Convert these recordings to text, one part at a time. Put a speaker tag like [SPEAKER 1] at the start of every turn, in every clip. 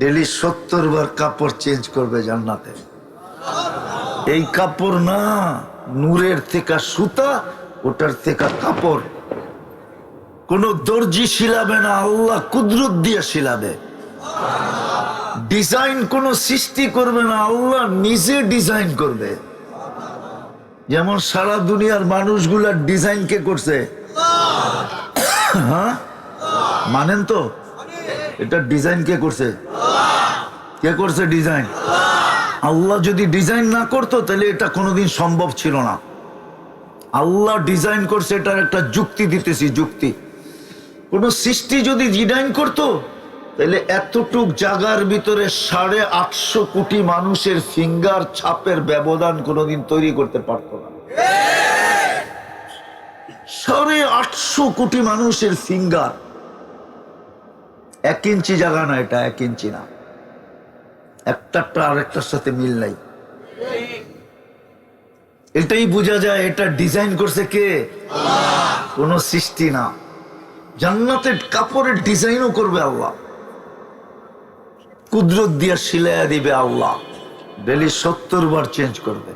[SPEAKER 1] Daily 70 বার কাপড় change করবে জান্নাতে। এই কাপড় না, নূরের থেকে সুতা, ওটার থেকে কাপড়। কোন দর্জি শিলাবে না, আল্লাহ কুদরত দিয়ে শিলাবে। ডিজাইন কোন সৃষ্টি করবে না, আল্লাহ নিজে ডিজাইন করবে। যেমন সারা দুনিয়ার মানুষগুলার ডিজাইন কে করছে? হ্যাঁ, মানেন তো? এটা ডিজাইন কে করছে? কে করছে ডিজাইন? আল্লাহ যদি ডিজাইন না করতো তাহলে এটা কোনোদিন সম্ভব ছিল না। আল্লাহ ডিজাইন করছে, এটার একটা যুক্তি দিতেছি, যুক্তি। কোন সৃষ্টি যদি ডিজাইন করতো তাহলে এতটুক জায়গার ভিতরে 850 কোটি মানুষের ফিঙ্গার ছাপের ব্যবধান কোনোদিন তৈরি করতে পারতো না। 850 কোটি মানুষের ফিঙ্গার, 1 ইঞ্চি জায়গা না, এটা 1 ইঞ্চি না, একটারটা আরেকটার সাথে মিল নাই। এটাই বোঝা যায় এটা ডিজাইন করছে কে? কোন সৃষ্টি না। জান্নাতের কাপড়ের ডিজাইনও করবে আল্লাহ, কুদরত দিয়ে সিলাইয়া দিবে আল্লাহ, ডেলি 70 বার চেঞ্জ করবে।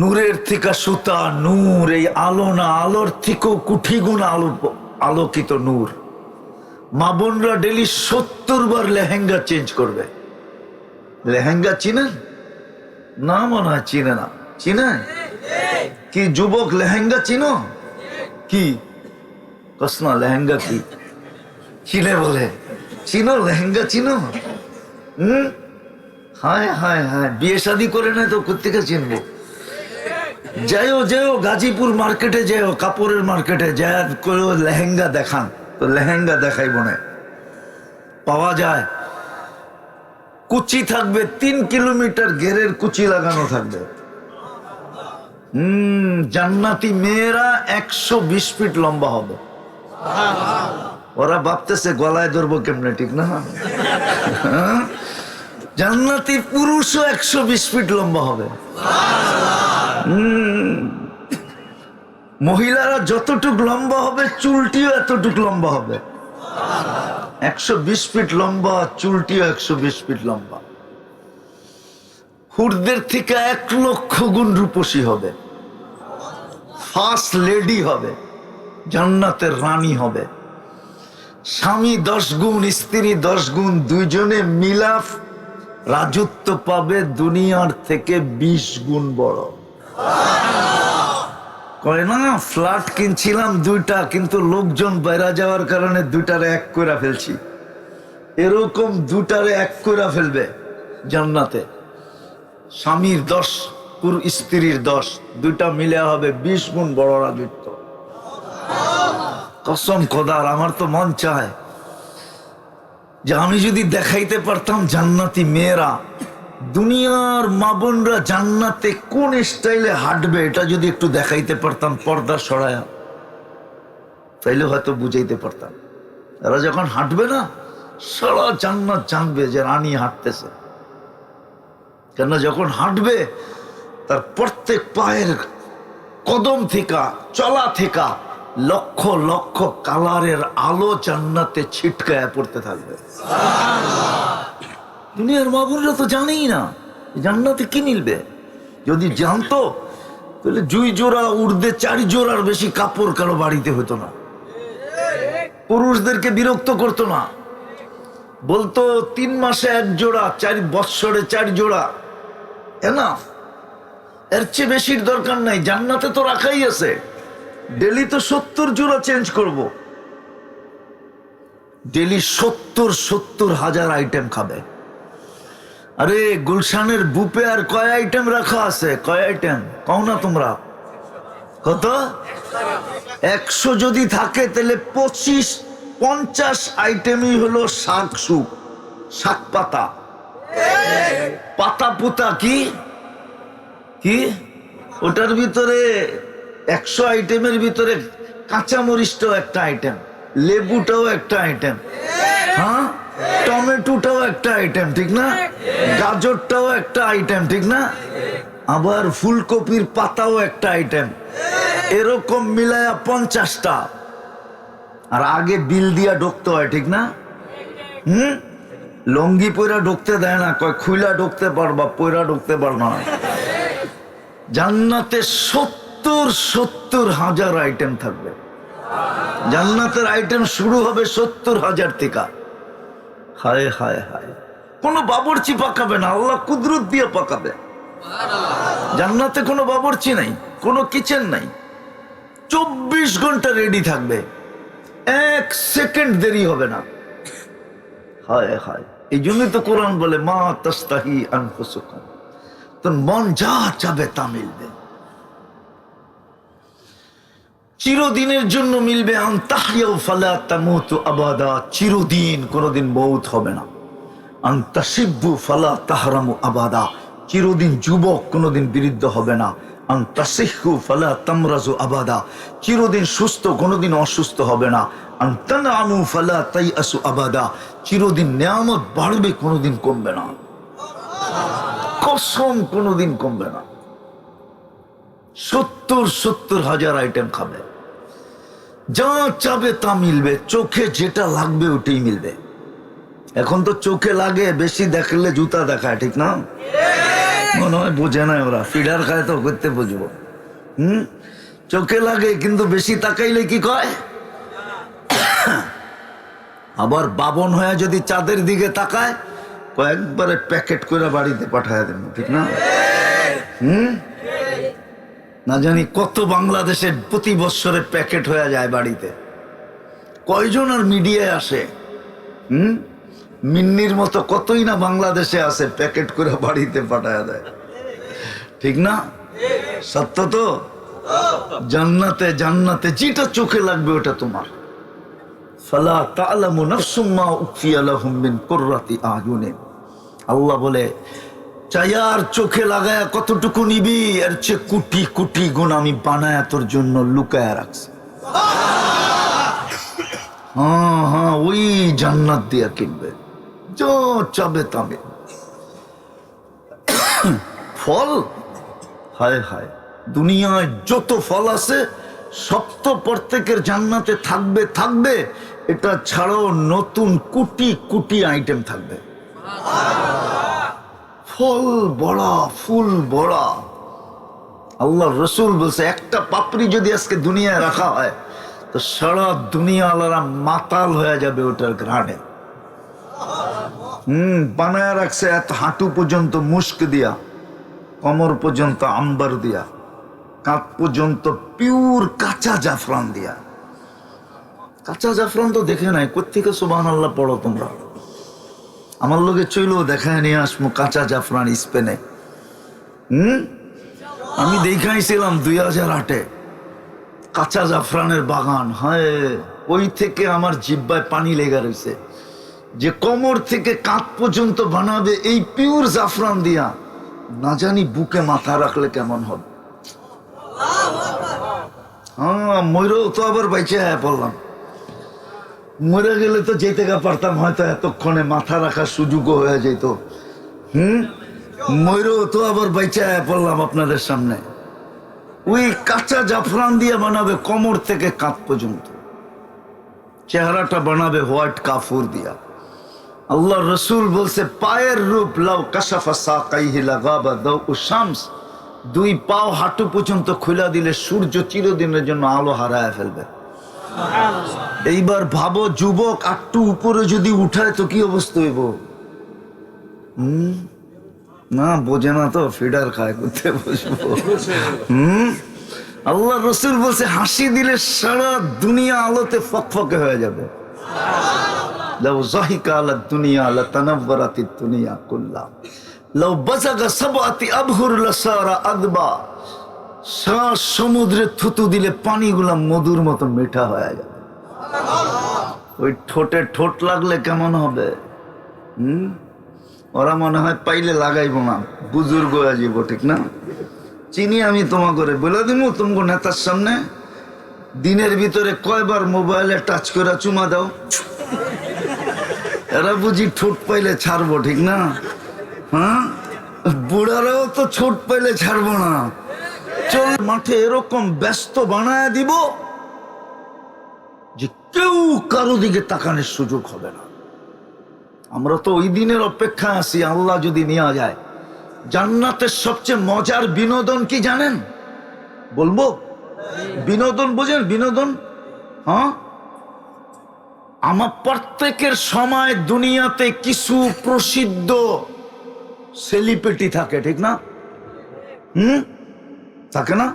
[SPEAKER 1] নূরের থেকে সুতা, নূর, এই আলো না, আলোর থেকেও কোটি গুণ আলো, আলোকিত নূর। মা বোনরা ডেলি 70 বার লেহেঙ্গা চেঞ্জ করবে। লেহেঙ্গা চিনেন না? মনে হয় চিনে না। চিনে কি যুবক? লেহেঙ্গা চিনো? কি কসনা লেহেঙ্গা কি চিনে? বলে চিনো লেহেঙ্গা? চিনো? হায় হায় হায়, বিয়ে শাদী করে নাই তো কোথেকে চিনবো? যাইও যাইও গাজীপুর মার্কেটে, যাইও কাপড়ের মার্কেটে, যায় করে লেহেঙ্গা দেখান, তো লেহেঙ্গা দেখাইব না, পাওয়া যায়। কুচি থাকবে 3 কিলোমিটার ঘেরের কুচি লাগানো থাকবে। জান্নাতি মেয়েরা 120 ফিট লম্বা হবে। ওরা ভাবতেছে গলায় ধরবো কেমনে, ঠিক না? জান্নাতি পুরুষও 120 ফিট লম্বা হবে। মহিলারা যতটুক লম্বা হবে চুলটিও এতটুক লম্বা হবে। 120 ফিট লম্বা, চুলটিও 120 ফিট লম্বা। হুরদের থেকে 1 লক্ষ গুণ রূপসী হবে, ফার্স্ট লেডি হবে, জান্নাতের রানী হবে। স্বামী 10 গুণ, স্ত্রী 10 গুণ, দুইজনে মিলাফ রাজত্ব পাবে দুনিয়ার থেকে 20 গুণ বড়। কয় না, ফ্ল্যাট কিনছিলাম 2টা, কিন্তু লোকজন বাইরে যাওয়ার কারণে 2টারে 1 করে ফেলছি। এরকম 2টারে 1 করে ফেলবে জান্নাতে। স্বামীর 10, স্ত্রীর 10, 2টা মিলে হবে 20 গুণ বড় রাজত্ব। কসম খোদার, আমার তো মন চায় যে আমি যদি দেখাইতে পারতাম জান্নাতি মেয়েরা, দুনিয়ার মা বোনরা জান্নাতে কোন স্টাইলে হাঁটবে, এটা যদি একটু দেখাইতে পারতাম পর্দা সরায়া, তাইলে হয়তো বুঝাইতে পারতাম। এরা যখন হাঁটবে না, সারা জান্নাত জানবে যে রানী হাঁটতেছে। কেন, যখন হাঁটবে তার প্রত্যেক পায়ের কদম থেকে, চলা থেকে লক্ষ লক্ষ কালারের আলো জান্নাতে ছিটকায় পড়তে থাকবে। দুনিয়ার মা বোনরা তো জানেই না জান্নাতে কি মিলবে। যদি জানতো তাহলে 2 জোড়া উর্দে 4 জোড়ার বেশি কাপড় কারো বাড়িতে হতো না, পুরুষদেরকে বিরক্ত করতো না। বলতো 3 মাসে 1 জোড়া, 4 বৎসরে 4 জোড়া এনাফ, এর চেয়ে বেশির দরকার নাই। জান্নাতে তো রাখাই আছে, ডেলি তো 70 জোড়া চেঞ্জ করব। ডেলি 70 হাজার আইটেম খাবে। আরে গুলশানের বুপে আর কয় আইটেম রাখা আছে? কয় আইটেম কও না তোমরা? কত? 100 যদি থাকে তাহলে 50 আইটেমই হলো শাক, সুপ, শাক পাতা, পাতা পুতা, কি কি ওটার ভিতরে 100 আইটেমের ভিতরে কাঁচামরিচটাও একটা আইটেম, লেবুটাও একটা আইটেম, হ্যাঁ, টমেটোটাও একটা আইটেম, ঠিক না? গাজরটাও একটা আইটেম, ঠিক না? আবার ফুলকপির পাতাও একটা আইটেম। এরকম মিলায়া 50টা। আর আগে বিল দিয়া ঢুকতে হয়, ঠিক না? লঙ্গি পয়রা ঢুকতে দেয় না, কয় খুইলা ঢুকতে পারবা, পয়রা ঢুকতে পারবা না। জান্নাতে 70,000 আইটেম থাকবে। জান্নাতের আইটেম শুরু হবে 70,000 থেকে। হায় হায় হায়, কোনো বাবুর্চি পাকাবে না, আল্লাহ কুদরত দিয়ে পাকাবে। জান্নাতে কোনো বাবুর্চি নাই, কোনো কিচেন নাই, 24 ঘন্টা রেডি থাকবে, 1 সেকেন্ড দেরি হবে না। হায় হায়, এই জন্যই তো কোরআন বলে মা তাস্তাহি আনফুসুকুম, তোর মন যা চাবে তা মিলবে, চিরদিনের জন্য মিলবে। আনতাহিয়াউ ফালা তামুতু আবাদা, চিরদিন, কোনোদিন মউত হবে না। আনতাশিব্বু ফালা তাহরামু আবাদা, চিরদিন যুবক, কোনোদিন বৃদ্ধ হবে না। আনতাসিহু ফালা তামরাজু আবাদা, চিরদিন সুস্থ, কোনোদিন অসুস্থ হবে না। আনতানামু ফালা তাইআসু আবাদা, চিরদিন নিয়ামত বাড়বে, কোনোদিন কমবে না। কসম, কোনোদিন কমবে না। 70,000 আইটেম খাবে, যা চাবে তা মিলবে, চোখে যেটা লাগবে ওটাই মিলবে। এখন তো চোখে লাগে, বেশি দেখলে জুতা দেখায়, ঠিক না? মনে হয় বোঝে না ওরা, ফিডার খায় তো করতে বুঝবো। চোখে লাগে, কিন্তু বেশি তাকাইলে কি কয়? আবার বাবন হয়ে যদি চাঁদের দিকে তাকায়, কয়েকবারে প্যাকেট করে বাড়িতে পাঠায় দেন, ঠিক না? না জানি কত বাংলাদেশের প্রতি বছরে প্যাকেট হয়ে যায় বাড়িতে। কয়জন আর মিডিয়ায় আসে? মিন্নির মতো কতই না বাংলাদেশে আসে, প্যাকেট করে বাড়িতে পাঠায় দেয়, ঠিক না? সত্য তো। জান্নাতে, জান্নাতে যেটা চোখে লাগবে ওটা তোমার। ফালা তা'লামু নাফসুম মা উখফিয়া লাহুম মিন কুররাতি আয়ুনিন, আল্লাহ বলে চায়ার চোখে লাগায়া কতটুকু নিবি, এর চেয়ে কোটি কোটি গুণ আমি বানায়া তোর জন্য লুকায়া রাখছি। হ্যাঁ হ্যাঁ, ওই জান্নাত দিয়া কিনবে, যা চাবে তাবে। ফল, হায় হায়, দুনিয়ায় যত ফল আছে সব তো প্রত্যেকের জান্নাতে থাকবে থাকবে, এটা ছাড়াও নতুন কোটি কোটি আইটেম থাকবে। ফল বড়া, ফুল বড়া। আল্লাহ রসুল বলছে একটা পাপড়ি যদি আজকে দুনিয়ায় রাখা হয় তো সারা দুনিয়া আল্লাহরা মাতাল হয়ে যাবে ওটার ঘ্রাণে। বানায় রাখছে এত হাঁটু পর্যন্ত মুস্ক দিয়া, কমর পর্যন্ত আম্বার দিয়া, কাঁধ পর্যন্ত পিওর কাঁচা জাফরান দিয়া। কাঁচা জাফরান তো দেখে নাই, কোত্থেকে সুবহানাল্লাহ পড়ো তোমরা? আমার লোকে চইলো দেখায় নিয়ে আসবো কাঁচা জাফরান স্পেনে। আমি দেখাইছিলাম 2008-এ কাঁচা জাফরানের বাগান। হয় ওই থেকে আমার জিহ্বায় পানি লেগে রয়েছে, যে কোমর থেকে কাঁধ পর্যন্ত বানাবে এই পিওর জাফরান দিয়া, না জানি বুকে মাথা রাখলে কেমন হবে। হ্যাঁ, ময়ূরও তো আবার বাইচে পড়লাম, মরে গেলে তো যেতে পারতাম, হয়তো এতক্ষণে মাথা রাখার সুযোগও হয়ে যেত। ময়ূরও তো আবার বাইচে পড়লাম আপনাদের সামনে। ওই কাঁচা জাফরান দিয়ে বানাবে কোমর থেকে কাঁধ পর্যন্ত, চেহারাটা বানাবে হোয়াইট কাফুর দিয়া। আল্লাহ রসুল বলছে পায়ের রূপ লাউ কাশাফা সাকাইহি লাগাবা দাউ শামস, দুই পাও হাঁটু পর্যন্ত খুলে দিলে সূর্য চিরদিনের জন্য আলো হারায় ফেলবে। এইবার ভাবো যুবক আটটু উপরে যদি উঠায় তো কি অবস্থা হইব? না বোঝে না তো, ফিডার খায়, করতে বসবো। আল্লাহ রসুল বলছে হাসি দিলে সারা দুনিয়া আলোতে ফকফকে হয়ে যাবে। লাউ যাহিকা আলা দুনিয়া লাতানাওয়ারাতিদ দুনিয়া কুল্লা, লাউ বাযাগা সাবআতি আবহুর লাসারা আদবা, সারা সমুদ্রে থুতু দিলে পানিগুলা মধুর মতো মিঠা হয়ে যাবে। ওই ঠোঁটে ঠোঁট লাগলে কেমন হবে? ওরা মনে হয় পাইলে লাগাইব না, বুজুর্গ হয়ে যাব, ঠিক না? চিনি আমি তোমাকে বলে দিব, তোমাকে নেতার সামনে দিনের ভিতরে কয়বার মোবাইলে টাচ করে চুমা দাও, এরা বুঝি ঠোঁট পাইলে ছাড়বো, ঠিক না? হ্যাঁ, বুড়ারাও তো ঠোঁট পাইলে ছাড়বো না। চল মাঠে এরকম ব্যস্ত বানায় দিব যে কেউ কারো দিকে তাকানোর সুযোগ হবে না। আমরা তো ওই দিনের অপেক্ষা আছি, আল্লাহ যদি নেওয়া যায়। জান্নাতের সবচেয়ে মজার বিনোদন কি জানেন? বলবো? বিনোদন বোঝেন? বিনোদন, হ্যাঁ, আমার প্রত্যেকের সময় দুনিয়াতে কিছু প্রসিদ্ধ সেলিব্রিটি থাকে, ঠিক না? থাকে না?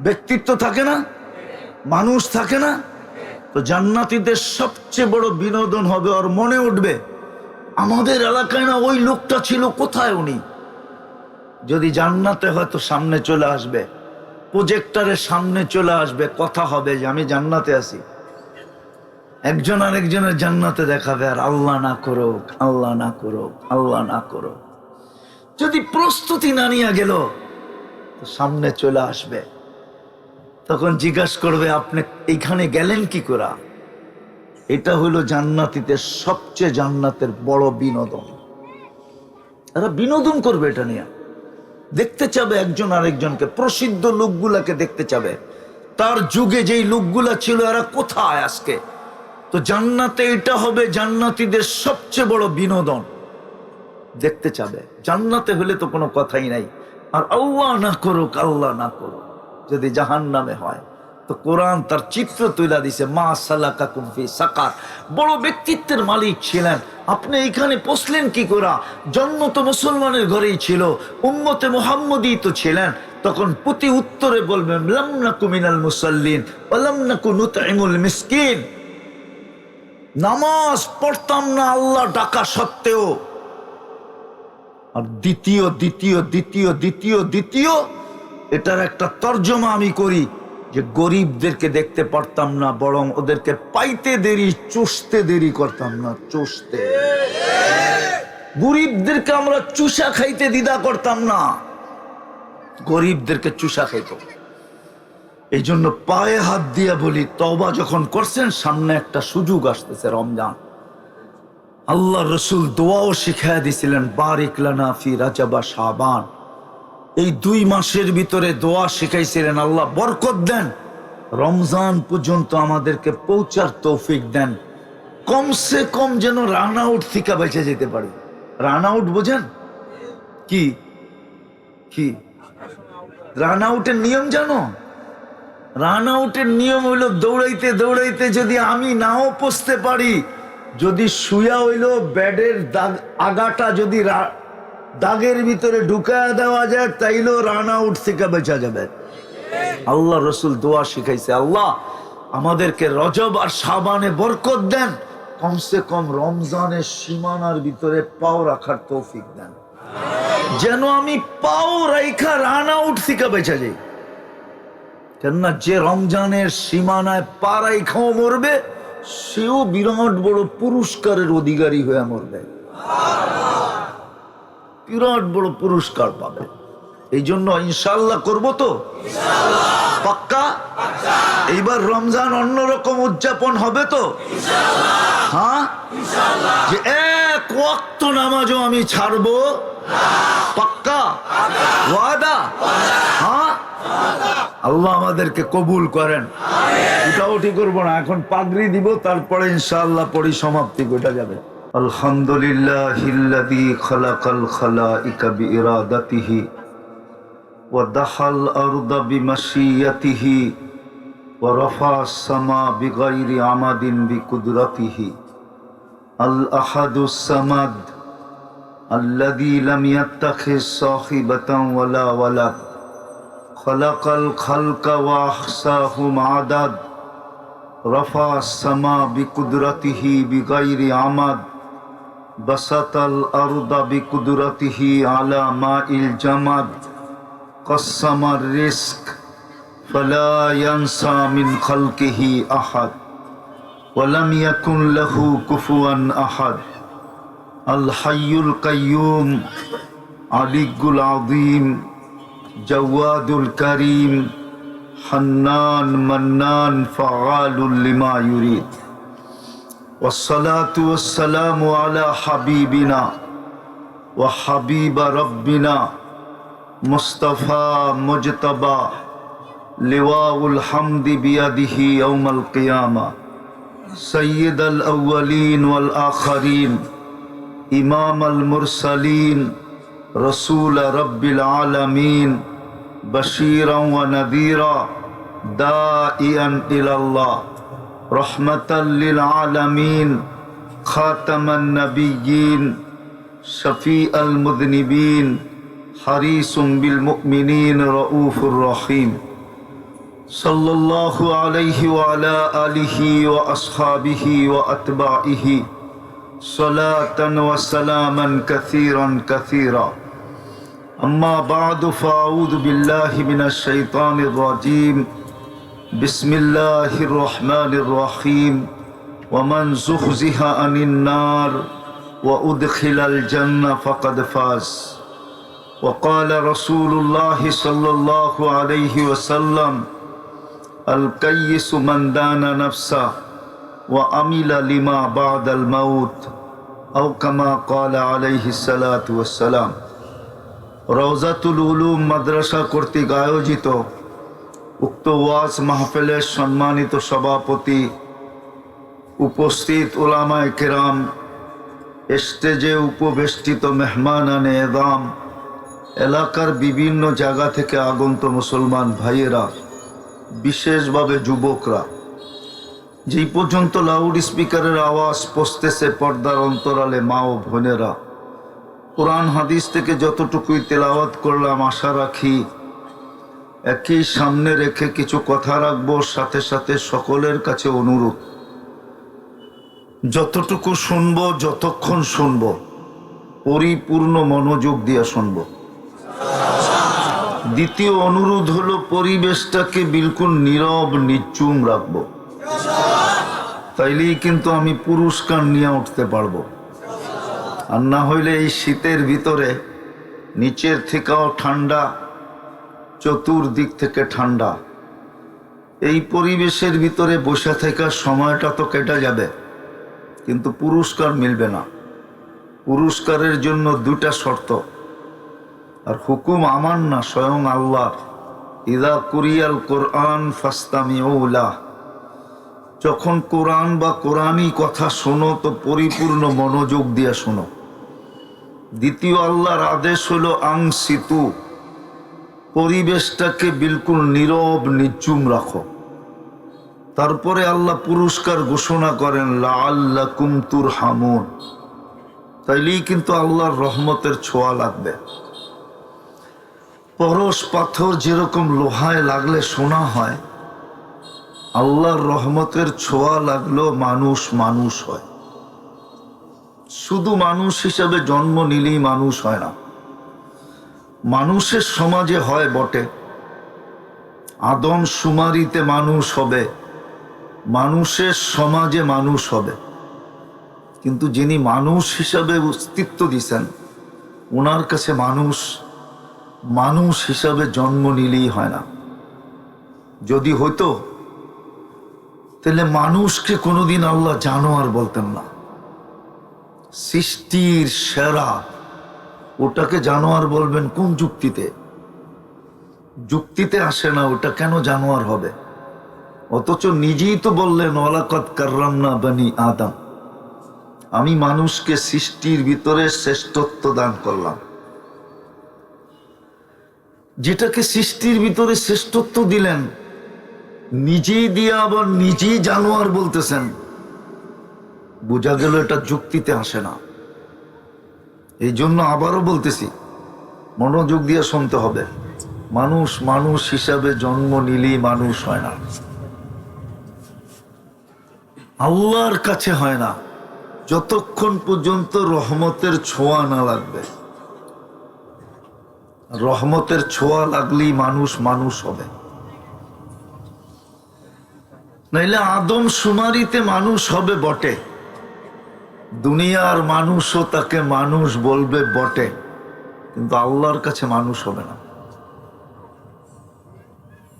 [SPEAKER 1] ব্যক্তিত্ব থাকে না? মানুষ থাকে না? তো জান্নাতীদের সবচেয়ে বড় বিনোদন হবে, ওর মনে উঠবে আমাদের এলাকায় না ওই লোকটা ছিল, কোথায় উনি? যদি জান্নাতে হয়তো সামনে চলে আসবে, প্রজেক্টরের সামনে চলে আসবে, কথা হবে যে আমি জান্নাতে আছি। একজন আরেকজনের জান্নাতে দেখাবে, আর আল্লাহ না করুক, আল্লাহ না করুক, আল্লাহ না করুক। যদি প্রস্তুতি না নিয়ে গেল তো সামনে চলে আসবে, তখন জিজ্ঞাসা করবে আপনি এইখানে গেলেন কি করে? এটা হলো জান্নাতীদের সবচেয়ে জান্নাতের বড় বিনোদন। এরা বিনোদন করবে, এটা নিয়ে দেখতে চাবে একজন আরেকজনকে, প্রসিদ্ধ লোকগুলাকে দেখতে চাবে, তার যুগে যেই লোকগুলা ছিল এরা কোথায় আজকে। তো জান্নাতে এটা হবে জান্নাতীদের সবচেয়ে বড় বিনোদন, দেখতে চাবে। জান্নাতে হলে তো কোনো কথাই নাই। আর আল্লাহ না করুক, আল্লাহ না করুক, যদি জাহান্নামে হয় তো কোরআন তার চিত্র তুলে দিছে, মা সালাকাকুম ফি সাকার। বড় ব্যক্তিত্বের মালিক ছিলেন, আপনি এইখানে পৌঁছলেন কি করে? জন্ম তো মুসলমানের ঘরেই ছিল, উম্মতে মুহাম্মদী তো ছিলেন। তখন প্রতি উত্তরে বলবেন লাম নাকু মিনাল মুসাল্লিন ওয়া লাম নাকু নুতঈমুল মিসকিন। নামাজ পড়তাম না আল্লাহ ডাকা সত্ত্বেও। আর দ্বিতীয় দ্বিতীয় দ্বিতীয় দ্বিতীয় দ্বিতীয় এটার একটা তর্জমা আমি করি যে গরিবদেরকে দেখতে পারতাম না, বরং ওদেরকে পাইতে দেরি, চুষতে দেরি করতাম না। চুষতে, গরিবদেরকে আমরা চুষা খাইতে দ্বিধা করতাম না, গরিবদেরকে চুষা খাইত। এই জন্য পায়ে হাত দিয়া বলি, তওবা যখন করছেন সামনে একটা সুযোগ আসতেছে, রমজান। আল্লাহ রসুল দোয়াও শিখাইয়া দিছিলেন, বারিক লানা ফি রাজাবা শাবান। এই 2 মাসের ভিতরে দোয়া শিখাইছিলেন, আল্লাহ বরকত দেন, রমজান পর্যন্ত আমাদেরকে পৌঁছার তৌফিক দেন, কমসে কম যেন রান আউট থেকে বেঁচে যেতে পারি। রান আউট বোঝেন কি? কি রান আউটের নিয়ম জানো? রান আউটের নিয়ম হইল দৌড়াইতে দৌড়াইতে যদি আমি নাও পৌঁছতে পারি, যদি শুয়া হইল ব্যাডের দাগ, আগাটা যদি দাগের ভিতরে ঢুকায়া দেওয়া যায়, তাইলেও রান আউট থেকে বেঁচা যাবে। আল্লাহ রসুল দোয়া শিখাইছে, আল্লাহ আমাদেরকে রজব আর শাবানে বরকত দেন, কমসে কম রমজানের সীমানার ভিতরে পাও রাখার তৌফিক দেন, যেন আমি পাও রাইখা রান আউট থেকে বেঁচা যাই। কেননা যে রমজানের সীমানায় পা রাইখাও মরবে, সেও বিরাট বড় পুরস্কারের অধিকারী হয়ে মরবে, বিরাট বড় পুরস্কার পাবে। এই জন্য ইনশাআল্লাহ করবো তো, পাক্কা। এইবার রমজান অন্যরকম উদযাপন হবে তো, হ্যাঁ, যে এক ওয়াক্ত নামাজও আমি ছাড়বো, পাক্কা ওয়াদা, হ্যাঁ। আল্লাহ আমাদেরকে কবুল করেন। উঠাউঠি করবো না, এখন পাগড়ি দিব, তারপরে ইনশাআল্লাহ পরিসমাপ্তি ঘটে যাবে। আলহামদুলিল্লাহিল্লাযী খালাকাল খালাইকা বিইরাদাতিহি ওয়া দাখাল আরদা বিমাশিয়াতিহি ওয়া রাফা'আস সামা বিগাইরি আমাদিন বিকুদরাতিহি। আল আহাদুস সামাদ আল্লাযী লাম ইয়াত্তাখিজ সাহিবাতান ওয়ালা ওয়ালাদ খালাকাল খালকা ওয়া আহসাহুম আদাদ রাফা'আস সামা বিকুদরাতিহি বিগাইরি আমাদ বাসাতাল আরদা বিকুদরাতিহি আলা মাইল জামাদ কাসসামার রিজক ফালা ইয়ানসা মিন খালকিহি আহাদ ওয়া লাম ইয়াকুন লাহু কুফুয়ান আহাদ। আল হাইয়ুল কাইয়ুম আলিকুল আযীম জাওয়াদুল কারীম হান্নান মান্নান ফাআলুল লিমা ইউরিদ। والصلاة والسلام على حبيبنا وحبيب ربنا مصطفى مجتبى لواء الحمد بيده يوم القيامة سيد الأولين والآخرين إمام المرسلين رسول رب العالمين بشيرا ونذيرا داعيا إلى الله رحمة للعالمين خاتم النبيين شفيع المذنبين حريص بالمؤمنين رؤوف رحيم صلى الله عليه وعلى آله وأصحابه وأتباعه صلاة وسلاما كثيرا كثيرا أما بعد فأعوذ بالله من الشيطان الرجيم بسم الله الرحمن الرحيم ومن زحزح عن النار وأدخل الجنة فقد فاز وقال رسول الله صلى الله عليه وسلم الكيس من دان نفسه وعمل لما بعد الموت أو كما قال عليه الصلاة والسلام রওজাতুল উলুম মাদ্রাসা কর্তৃক আয়োজিত উক্ত ওয়াজ মাহফিলের সম্মানিত সভাপতি, উপস্থিত উলামায়ে কেরাম, স্টেজে উপবেষ্টিত মেহমানানে এদাম, এলাকার বিভিন্ন জায়গা থেকে আগন্ত মুসলমান ভাইয়েরা, বিশেষভাবে যুবকরা, যেই পর্যন্ত লাউড স্পিকারের আওয়াজ পৌঁছতেছে পর্দার অন্তরালে মা ও বোনেরা, কোরআন হাদিস থেকে যতটুকুই তেলাওয়াত করলাম আশা রাখি একই সামনে রেখে কিছু কথা রাখবো। সাথে সাথে সকলের কাছে অনুরোধ, যতটুকু শুনবো, যতক্ষণ শুনবো, পরিপূর্ণ মনোযোগ দিয়ে শুনবো। দ্বিতীয় অনুরোধ হলো পরিবেশটাকে বিলকুল নীরব নিচুম রাখবো, তাইলেই কিন্তু আমি পুরস্কার নিয়ে উঠতে পারবো। আর না হইলে এই শীতের ভিতরে নিচের থেকেও ঠান্ডা, চতুর্দিক থেকে ঠান্ডা, এই পরিবেশের ভিতরে বসে থাকার সময়টা তো কেটে যাবে, কিন্তু পুরস্কার মিলবে না। পুরস্কারের জন্য দুটা শর্ত, আর হুকুম আমার না, স্বয়ং আল্লাহর। ইযা কুরিয়াল কোরআন ফাসতামিউ লাহ, যখন কোরআন বা কোরআনী কথা শোনো তো পরিপূর্ণ মনোযোগ দিয়ে শোনো। দ্বিতীয় আল্লাহর আদেশ হলো আংসিতু, পরিবেশটাকে বিলকুল নীরব নিচুম রাখো। তারপরে আল্লাহ পুরস্কার ঘোষণা করেন লাআল্লাকুম তুরহামুন, তাইলেই কিন্তু আল্লাহর রহমতের ছোঁয়া লাগবে। পরশ পাথর যেরকম লোহায় লাগলে সোনা হয়, আল্লাহর রহমতের ছোঁয়া লাগলো মানুষ মানুষ হয়। শুধু মানুষ হিসাবে জন্ম নিলেই মানুষ হয় না, মানুষের সমাজে হয় বটে। আদম শুমারিতে মানুষ হবে, মানুষের সমাজে মানুষ হবে, কিন্তু যিনি মানুষ হিসাবে অস্তিত্ব দিছেন ওনার কাছে মানুষ মানুষ হিসাবে জন্ম নিলেই হয় না। যদি হইতো তাহলে মানুষকে কোনোদিন আল্লাহ জানোয়ার বলতেন না। সৃষ্টির সেরা ওটাকে জানোয়ার বলবেন কোন যুক্তিতে? যুক্তিতে আসে না, ওটা কেন জানোয়ার হবে? অথচ নিজেই তো বললেন ওয়ালাকাদ কাররামনা বনি আদম, আমি মানুষকে সৃষ্টির ভিতরে শ্রেষ্ঠত্ব দান করলাম। যেটাকে সৃষ্টির ভিতরে শ্রেষ্ঠত্ব দিলেন, নিজেই দিয়ে আবার নিজেই জানোয়ার বলতেছেন, বোঝা গেল এটা যুক্তিতে আসে না। এই জন্য আবারও বলতেছি, মনোযোগ দিয়ে শুনতে হবে। মানুষ মানুষ হিসাবে জন্ম নিলেই মানুষ হয় না, আল্লাহর কাছে হয় না, যতক্ষণ পর্যন্ত রহমতের ছোঁয়া না লাগবে। রহমতের ছোঁয়া লাগলেই মানুষ মানুষ হবে, নাইলে আদম শুমারিতে মানুষ হবে বটে, দুনিয়ার মানুষও তাকে মানুষ বলবে বটে, কিন্তু আল্লাহর কাছে মানুষ হবে না।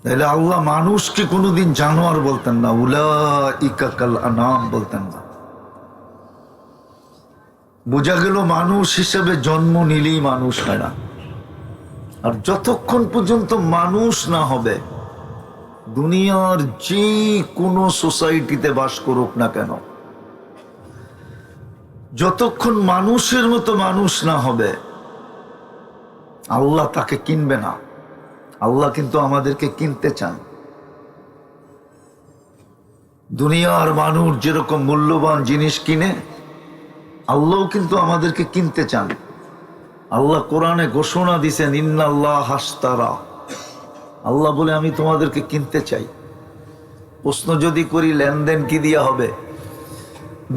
[SPEAKER 1] তাহলে আল্লাহ মানুষকে কোনোদিন জানোয়ার বলতেন না, উলাইকা কাল আনাম বলতেন না। বোঝা গেল মানুষ হিসেবে জন্ম নিলেই মানুষ হয় না। আর যতক্ষণ পর্যন্ত মানুষ না হবে, দুনিয়ার যে কোনো সোসাইটিতে বাস করুক না কেন, যতক্ষণ মানুষের মতো মানুষ না হবে আল্লাহ তাকে কিনবে না। আল্লাহ কিন্তু আমাদেরকে কিনতে চান। দুনিয়ার মানুষ যেরকম মূল্যবান জিনিস কিনে, আল্লাহও কিন্তু আমাদেরকে কিনতে চান। আল্লাহ কোরআনে ঘোষণা দিছেন, ইন্নাল্লাহ হাশতারা, আল্লাহ বলে আমি তোমাদেরকে কিনতে চাই। প্রশ্ন যদি করি লেনদেন কি দিয়া হবে?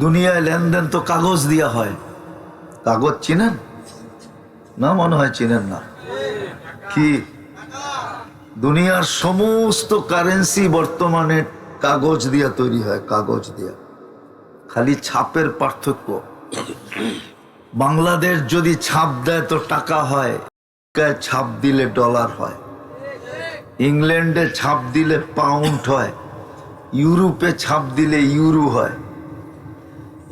[SPEAKER 1] দুনিয়ায় লেনদেন তো কাগজ দিয়া হয়। কাগজ চিনেন না? মনে হয় চিনেন না। কি দুনিয়ার সমস্ত কারেন্সি বর্তমানে কাগজ দিয়া তৈরি হয়, কাগজ দিয়া। খালি ছাপের পার্থক্য। বাংলাদেশ যদি ছাপ দেয় তো টাকা হয়, ছাপ দিলে ডলার হয়, ইংল্যান্ডে ছাপ দিলে পাউন্ড হয়, ইউরোপে ছাপ দিলে ইউরো হয়।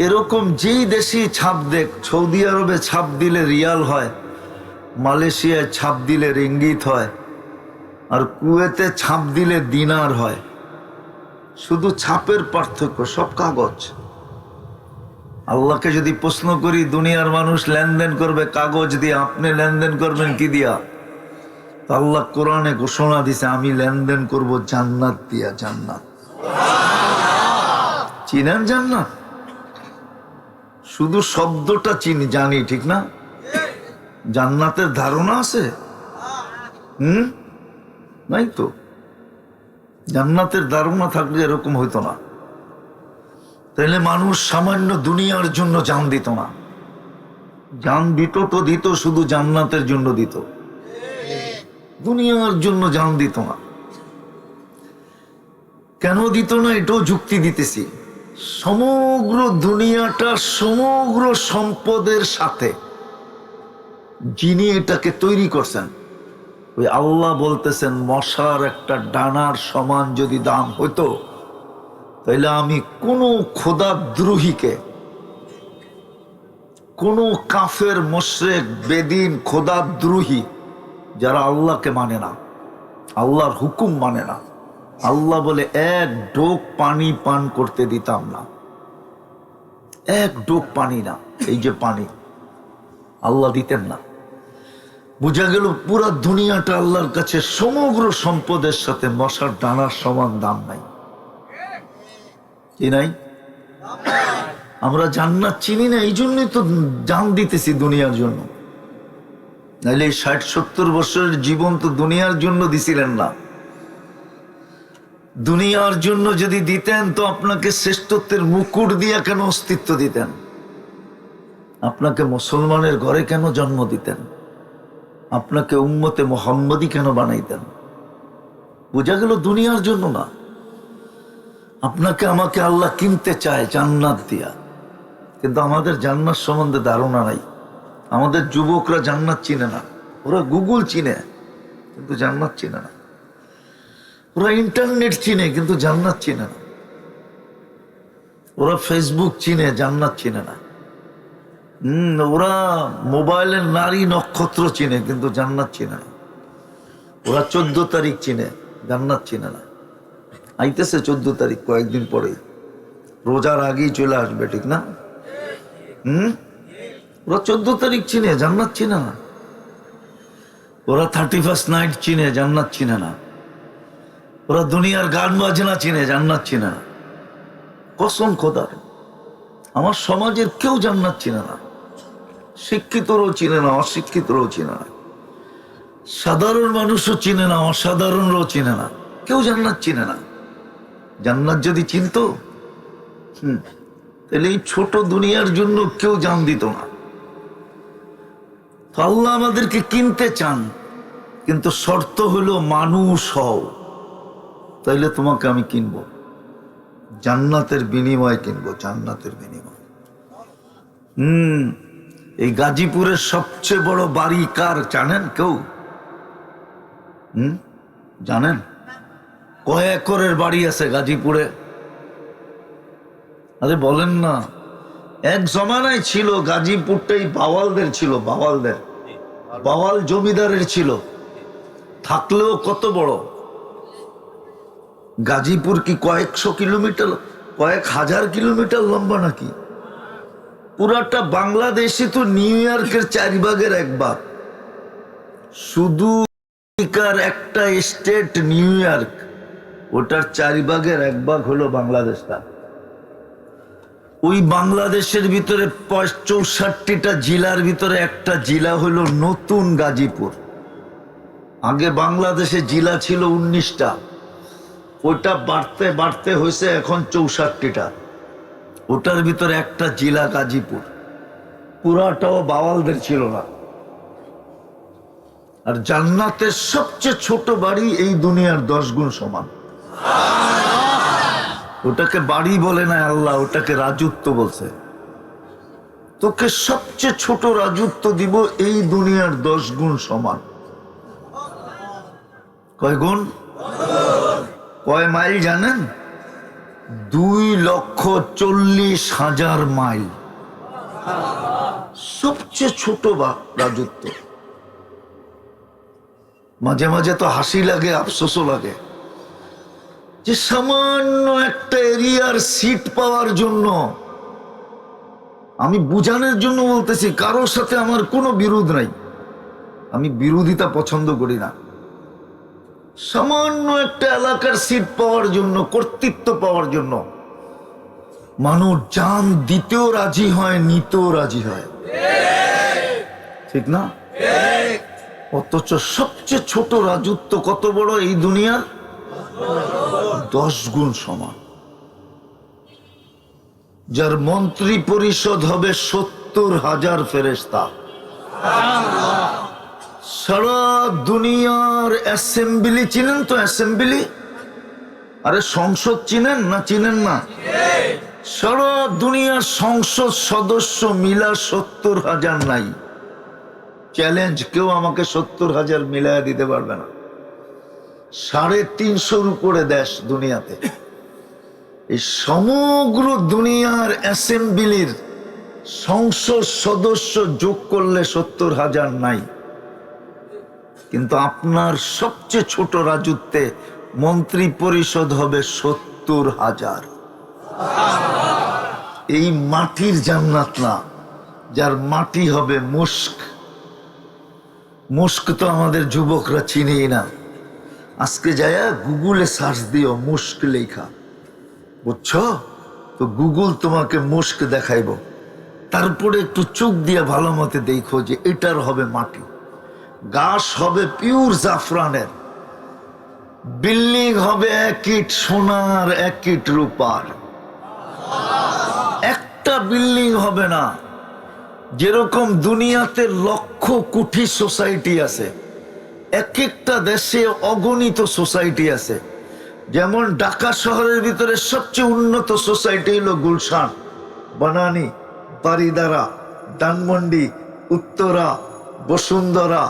[SPEAKER 1] এরকম যেই দেশে ছাপ দেখ, সৌদি আরবে ছাপ দিলে রিয়াল হয়, মালয়েশিয়ায় ছাপ দিলে রিঙ্গিত হয়, আর কুয়েতে ছাপ দিলে দিনার হয়। শুধু ছাপের পার্থক্য, সব কাগজ। আল্লাহকে যদি প্রশ্ন করি দুনিয়ার মানুষ লেনদেন করবে কাগজ দিয়ে, আপনি লেনদেন করবেন কি দিয়া? আল্লাহ কোরআনে ঘোষণা দিছে, আমি লেনদেন করব জান্নাত দিয়া। জান্নাত চিনেন? জান্নাত শুধু শব্দটা চিনি, জানি, ঠিক না? জান্নাতের ধারণা আছে? নাই তো। জান্নাতের ধারণা থাকলে এরকম হইতো না। তাহলে মানুষ সামান্য দুনিয়ার জন্য জান দিত না। জান দিত তো দিত, শুধু জান্নাতের জন্য দিত, দুনিয়ার জন্য জান দিত না। কেন দিত না এটাও যুক্তি দিতেছি। সমগ্র দুনিয়াটা সমগ্র সম্পদের সাথে যিনি এটাকে তৈরি করছেন, ওই আল্লাহ বলতেছেন, মশার একটা ডানার সমান যদি দাম হইতো তাহলে আমি কোনো খোদাদ্রোহীকে, কোনো কাফের মুশরিক বেদিন খোদাদ্রোহী যারা আল্লাহকে মানে না, আল্লাহর হুকুম মানে না, আল্লাহ বলে এক ডোক পানি পান করতে দিতাম না। এক ডোক পানি না, এই যে পানি, আল্লাহ দিতেন না। বোঝা গেল পুরা দুনিয়াটা আল্লাহর কাছে সমগ্র সম্পদের সাথে মশার ডানার সমান দাম নাই। কি নাই? আমরা জান্নাত চিনি না, এই জন্যই তো জান দিতেছি দুনিয়ার জন্য। নাহলে 60-70 বছরের জীবন তো দুনিয়ার জন্য দিছিলেন না। দুনিয়ার জন্য যদি দিতেন তো আপনাকে শ্রেষ্ঠত্বের মুকুট দিয়া কেন অস্তিত্ব দিতেন? আপনাকে মুসলমানের ঘরে কেন জন্ম দিতেন? আপনাকে উম্মতে মুহাম্মদী কেন বানাইতেন? বোঝা গেল দুনিয়ার জন্য না। আপনাকে আমাকে আল্লাহ কিনতে চায় জান্নাত দিয়া, কিন্তু আমাদের জান্নাত সম্বন্ধে ধারণা নাই। আমাদের যুবকরা জান্নাত চিনে না। ওরা গুগল চিনে কিন্তু জান্নাত চিনে না। ওরা ইন্টারনেট চিনে কিন্তু জান্নাত চিনে না। ওরা ফেসবুক চিনে, জান্নাত চিনে না। ওরা মোবাইলের নারী নক্ষত্র চিনে কিন্তু জান্নাত চিনে না। ওরা 14 তারিখ চিনে, জান্নাত চিনে না। আইতেছে 14 তারিখ, কয়েকদিন পরে, রোজার আগেই চলে আসবে, ঠিক না? ওরা 14 তারিখ চিনে, জান্নাত চিনে না। ওরা 31st নাইট চিনে, জান্নাত চিনে না। ওরা দুনিয়ার গান বাজনা চিনে, জান্নাত চিনে না। কসম খোদার, আমার সমাজের কেউ জান্নাত চিনে না। শিক্ষিতরাও চিনে না, অশিক্ষিতরাও চিনে না। সাধারণ মানুষও চিনে না, অসাধারণরাও চিনে না। কেউ জান্নাত চিনে না। জান্নাত যদি চিনত তাহলে এই ছোট দুনিয়ার জন্য কেউ জান দিত না। তো আল্লাহ আমাদেরকে কিনতে চান, কিন্তু শর্ত হলো মানুষ হও, তাইলে তোমাকে আমি কিনবো। জান্নাতের বিনিময়ে কিনবো, জান্নাতের বিনিময়ে। এই গাজীপুরের সবচেয়ে বড় বাড়ি কার জানেন কেউ? জানেন? কয় একরের বাড়ি আছে গাজীপুরে? আরে বলেন না। এক জমানায় ছিল গাজীপুরটাই বাওয়ালদের ছিল, বাওয়ালদের, বাওয়াল জমিদারের ছিল। থাকলেও কত বড় গাজীপুর? কি কয়েকশো কিলোমিটার, কয়েক হাজার কিলোমিটার লম্বা নাকি? পুরাটা বাংলাদেশে তো নিউ ইয়র্কের 4 ভাগের 1 ভাগ। শুধু আমেরিকার একটা স্টেট নিউ ইয়র্ক, ওটার 4 ভাগের 1 ভাগ হলো বাংলাদেশটা। ওই বাংলাদেশের ভিতরে 64টা জেলার ভিতরে একটা জেলা হলো নতুন গাজীপুর। আগে বাংলাদেশে জেলা ছিল 19টা, ওইটা বাড়তে বাড়তে হয়েছে এখন 64টা। ওটার ভিতরে একটা জেলা গাজীপুর, পুরাটাও বাওয়ালদের ছিল না। আর জান্নাতের সবচেয়ে ছোট বাড়ি এই দুনিয়ার 10 গুণ সমান। ওটাকে বাড়ি বলে না আল্লাহ, ওটাকে রাজত্ব বলছে। তোকে সবচেয়ে ছোট রাজত্ব দিব এই দুনিয়ার 10 গুণ সমান। কয় গুণ? কয় মাইল জানেন? 2,40,000 মাইল। সবচেয়ে ছোট রাজত্ব। মাঝে মাঝে তো হাসি লাগে, আফসোসও লাগে যে সামান্য একটা এরিয়ার সিট পাওয়ার জন্য, আমি বুঝানোর জন্য বলতেছি, কারোর সাথে আমার কোনো বিরোধ নাই, আমি বিরোধিতা পছন্দ করি না। সামান্য একটা এলাকার সিট পাওয়ার জন্য, কর্তৃত্ব পাওয়ার জন্য মানুষ জান দিতেও রাজি হয়, নিতেও রাজি হয়, ঠিক না? অথচ সবচেয়ে ছোট রাজত্ব কত বড় এই দুনিয়ার? 10 গুণ সমান। যার মন্ত্রী পরিষদ হবে 70,000 ফেরেশতা। সারা দুনিয়ার অ্যাসেম্বলি চিনেন তো? অ্যাসেম্বলি, আরে সংসদ চিনেন না? চিনেন না? সারা দুনিয়ার সংসদ সদস্য মিলা 70,000 নাই। চ্যালেঞ্জ, কেউ আমাকে 70,000 মিলায়া দিতে পারবে না। 350 উপরে দেশ দুনিয়াতে। এই সমগ্র দুনিয়ার অ্যাসেম্বলির সংসদ সদস্য যোগ করলে 70,000 নাই। কিন্তু আপনার সবচেয়ে ছোট রাজত্বে মন্ত্রী পরিষদ হবে 70,000। এই মাটির জান্নাত না, যার মাটি হবে মুস্ক। মুস্ক তো আমাদের যুবকরা চিনেই না। আজকে যায়া গুগলে সার্চ দিও মুস্ক লেখা, বুঝছো তো? গুগল তোমাকে মুস্ক দেখাইব। তারপরে একটু চোখ দিয়ে ভালো মতে দেখো যে এটার হবে মাটি। গাছ হবে পিওর জাফরানের, বিল্ডিং হবে 1 ইট সোনার 1 ইট রূপার। একটা বিল্ডিং হবে না। যেরকম দুনিয়াতে লক্ষ কোটি সোসাইটি আছে, এক একটা দেশে অগণিত সোসাইটি আছে। যেমন ঢাকা শহরের ভিতরে সবচেয়ে উন্নত সোসাইটি হলো গুলশান, বনানী, বারিদারা, ধানমন্ডি, উত্তরা, বসুন্ধরা,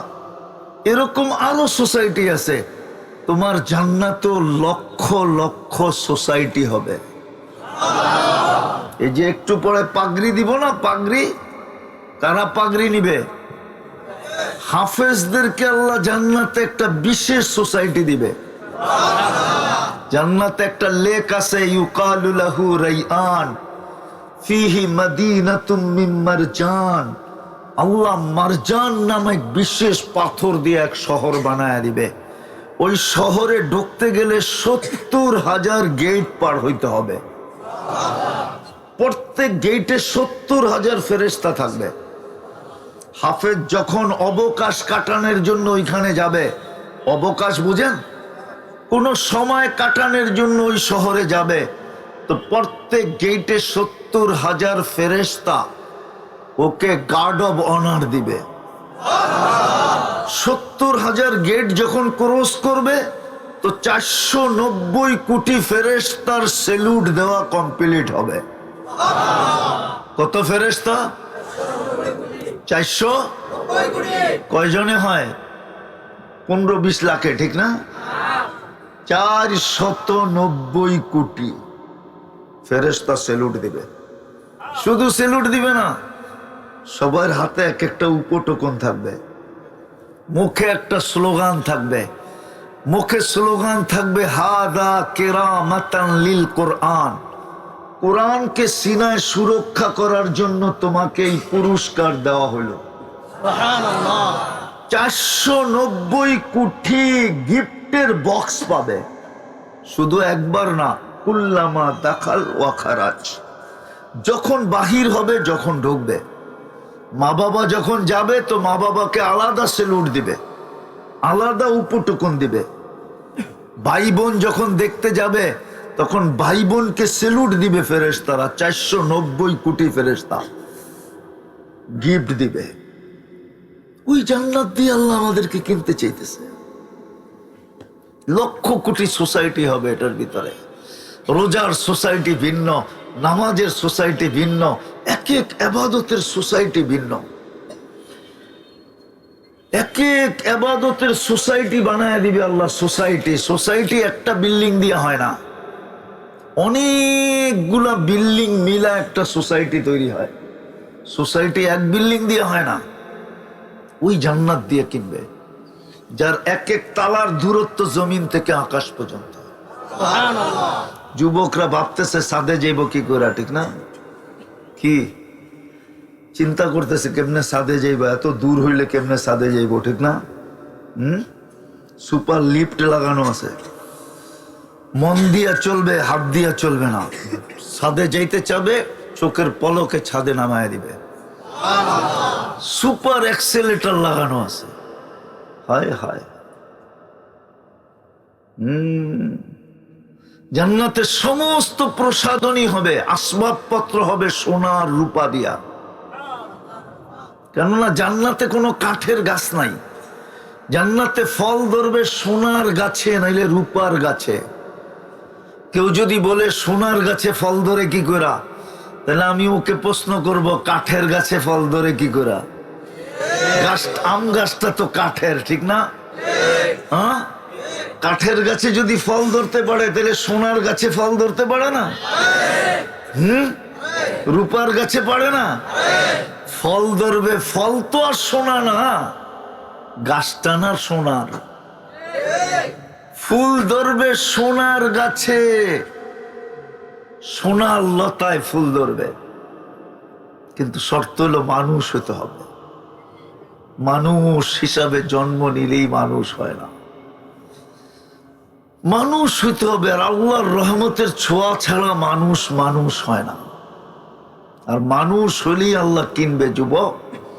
[SPEAKER 1] এরকম আরো সোসাইটি আছে। তোমার জান্নাতেও লক্ষ লক্ষ সোসাইটি হবে। এই যে একটু পরে পাগড়ি দিব না, পাগড়ি, কারা পাগড়ি নিবে? হাফেজদেরকে আল্লাহ জান্নাতে একটা বিশেষ সোসাইটি দিবে। জান্নাতে একটা লেক আছে, ইউকালু লাহু রাইয়ান ফিহি মাদিনাতুম মিন মারজান। আল্লাহ মারজান নামে বিশেষ পাথর দিয়ে এক শহর বানায় দিবে। ওই শহরে ঢুকতে গেলে 70,000 গেট পার হইতে হবে। প্রত্যেক গেটে 70,000 ফেরেশতা থাকবে। হাফেজ যখন অবকাশ কাটানোর জন্য ওইখানে যাবে, অবকাশ বুঝেন, কোন সময় কাটানোর জন্য ওই শহরে যাবে, তো প্রত্যেক গেটে 70,000 ফেরেশতা ওকে গার্ড অব অনার দিবে। 70,000 গেট যখন ক্রস করবে তো 490 কোটি ফেরেশতার সেলুট দেওয়া কমপ্লিট হবে। কত ফেরেশতা? 490 কোটি। কয়জনে হয়? 15-20 লাখে, ঠিক না? 490 কোটি ফেরেশতা সেলুট দিবে। শুধু সেলুট দিবে না, সবার হাতে এক একটা উপটোকন থাকবে, মুখে একটা স্লোগান থাকবে। মুখে স্লোগান থাকবে হাদা কিরামাতান লিল কোরআন, কোরআনকে সিনায় সুরক্ষা করার জন্য তোমাকে এই পুরস্কার দেওয়া হলো। 490 কোটি গিফটের বক্স পাবে, শুধু একবার না, কুল্লামা দাখাল ওয়া খারাজ। যখন বাহির হবে, যখন ঢুকবে, মা বাবা যখন যাবে তো মা বাবাকে আলাদা সেলুট দিবে, আলাদা উপটুকুন দিবে। ভাই বোন যখন দেখতে যাবে তখন ভাই বোনকে সেলুট দিবে ফেরেশতারা, 490 কোটি ফেরেশতা গিফট দিবে। ওই জান্নাত দিয়ে আল্লাহ আমাদেরকে কিনতে চাইতেছে। লক্ষ কোটি সোসাইটি হবে এটার ভিতরে। রোজার সোসাইটি ভিন্ন, নামাজের সোসাইটি ভিন্ন, এক এক ইবাদতের সোসাইটি ভিন্ন, এক এক ইবাদতের সোসাইটি বানায় দিবে আল্লাহ। সোসাইটি একটা বিল্ডিং দিয়ে হয় না, অনেকগুলা বিল্ডিং মিলা একটা সোসাইটি তৈরি হয়। সোসাইটি এক বিল্ডিং দিয়ে হয় না, ওই জান্নাত দিয়ে কিনবে, যার এক এক তালার দূরত্ব জমিন থেকে আকাশ পর্যন্ত। যুবকরা ভাবতেছে সাদে যাইব কি করে, ঠিক না? কি চিন্তা করতেছে কেমনে সাদে যাইব, এত দূর হইলে কেমনে সাদে যাইব, ঠিক না? সুপার লিফট লাগানো আছে, মন দিয়া চলবে, হাত দিয়া চলবে না। ছাদে যাইতে চাবে, চোখের পলকে ছাদে নামায় দিবে। সুপার এক্সেলেটর লাগানো আছে। হায় হায়। জান্নাতের সমস্ত প্রসাধনী হবে, আসবাবপত্র হবে সোনার রূপা দিয়া। কেননা জান্নাতে কোনো কাঠের গাছ নাই, জান্নাতে ফল ধরবে সোনার গাছে, নাইলে রূপার গাছে। কেউ যদি বলে সোনার গাছে ফল ধরে কি করে, তাহলে আমি ওকে প্রশ্ন করব, কাঠের গাছে ফল ধরে কি করে? আম গাছটা তো কাঠের, ঠিক না? হ্যাঁ, কাঠের গাছে যদি ফল ধরতে পারে তাহলে সোনার গাছে ফল ধরতে পারে না? রূপার গাছে পারে না? ফল ধরবে, ফল তো আর সোনা না, গাছটা না সোনার। ফুল ধরবে সোনার গাছে, সোনার লতায় ফুল ধরবে, কিন্তু শর্ত হলো মানুষ হতে হবে। মানুষ হিসাবে জন্ম নিলেই মানুষ হয় না, মানুষ হইতে হবে। আর আল্লাহর রহমতের ছোঁয়া ছাড়া মানুষ হয় না। আর মানুষ হলেই আল্লাহ কিনবে যুবক।